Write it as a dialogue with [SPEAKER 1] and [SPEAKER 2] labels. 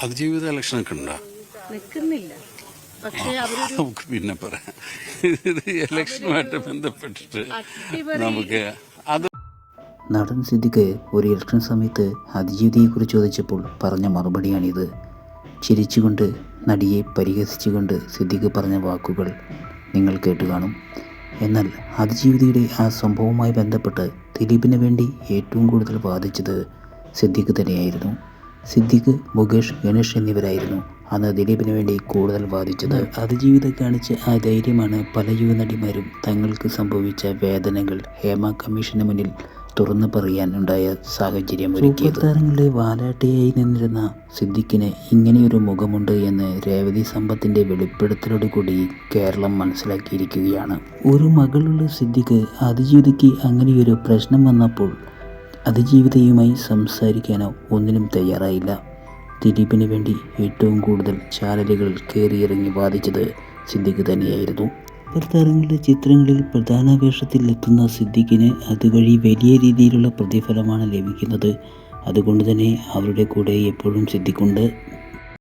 [SPEAKER 1] അതിജീവിത ഇലക്ഷനൊക്കെ ഉണ്ടോ?
[SPEAKER 2] നിൽക്കുന്നില്ല, പക്ഷേ
[SPEAKER 1] നമുക്ക് പിന്നെ പറയാം. ഇത് ഇലക്ഷനുമായിട്ട് ബന്ധപ്പെട്ടിട്ട് നമുക്ക് അത്
[SPEAKER 3] നടൻ സിദ്ദിഖ് ഒരു ഇലക്ഷൻ സമയത്ത് അതിജീവിതയെക്കുറിച്ച് ചോദിച്ചപ്പോൾ പറഞ്ഞ മറുപടിയാണിത്. ചിരിച്ചുകൊണ്ട് നടിയെ പരിഹസിച്ചുകൊണ്ട് സിദ്ദിഖ് പറഞ്ഞ വാക്കുകൾ നിങ്ങൾ കേട്ടു കാണും. എന്നാൽ അതിജീവിതയുടെ ആ സംഭവവുമായി ബന്ധപ്പെട്ട് ദിലീപിന് വേണ്ടി ഏറ്റവും കൂടുതൽ വാദിച്ചത് സിദ്ദിഖ് തന്നെയായിരുന്നു. സിദ്ദിഖ്, മുകേഷ്, ഗണേഷ് എന്നിവരായിരുന്നു അന്ന് ദിലീപിന് വേണ്ടി കൂടുതൽ വാദിച്ചത്. അതിജീവിത കാണിച്ച ആ ധൈര്യമാണ് പല യുവനടിമാരും തങ്ങൾക്ക് സംഭവിച്ച വേദനകൾ ഹേമ കമ്മീഷന് മുന്നിൽ തുറന്നു പറയാനുണ്ടായ സാഹചര്യം ഒരുക്കിയത്. താരങ്ങളുടെ വാലാട്ടിയായി നിന്നിരുന്ന സിദ്ദിഖിന് ഇങ്ങനെയൊരു മുഖമുണ്ട് എന്ന് രേവതി സമ്പത്തിൻ്റെ വെളിപ്പെടുത്തലോടുകൂടി കേരളം മനസ്സിലാക്കിയിരിക്കുകയാണ്. ഒരു മകളുള്ള സിദ്ദിഖ് അതിജീവിതയ്ക്ക് അങ്ങനെയൊരു പ്രശ്നം വന്നപ്പോൾ അതിജീവിതയുമായി സംസാരിക്കാനോ ഒന്നിനും തയ്യാറായില്ല. ദിലീപിന് വേണ്ടി ഏറ്റവും കൂടുതൽ ചാനലുകൾ കയറിയിറങ്ങി വാദിച്ചത് സിദ്ദിഖ് തന്നെയായിരുന്നു. താരങ്ങളുടെ ചിത്രങ്ങളിൽ പ്രധാന വേഷത്തിൽ എത്തുന്ന സിദ്ദിഖിന് അതുവഴി വലിയ രീതിയിലുള്ള പ്രതിഫലമാണ് ലഭിക്കുന്നത്. അതുകൊണ്ട് തന്നെ അവരുടെ കൂടെ എപ്പോഴും സിദ്ദിഖുണ്ട്.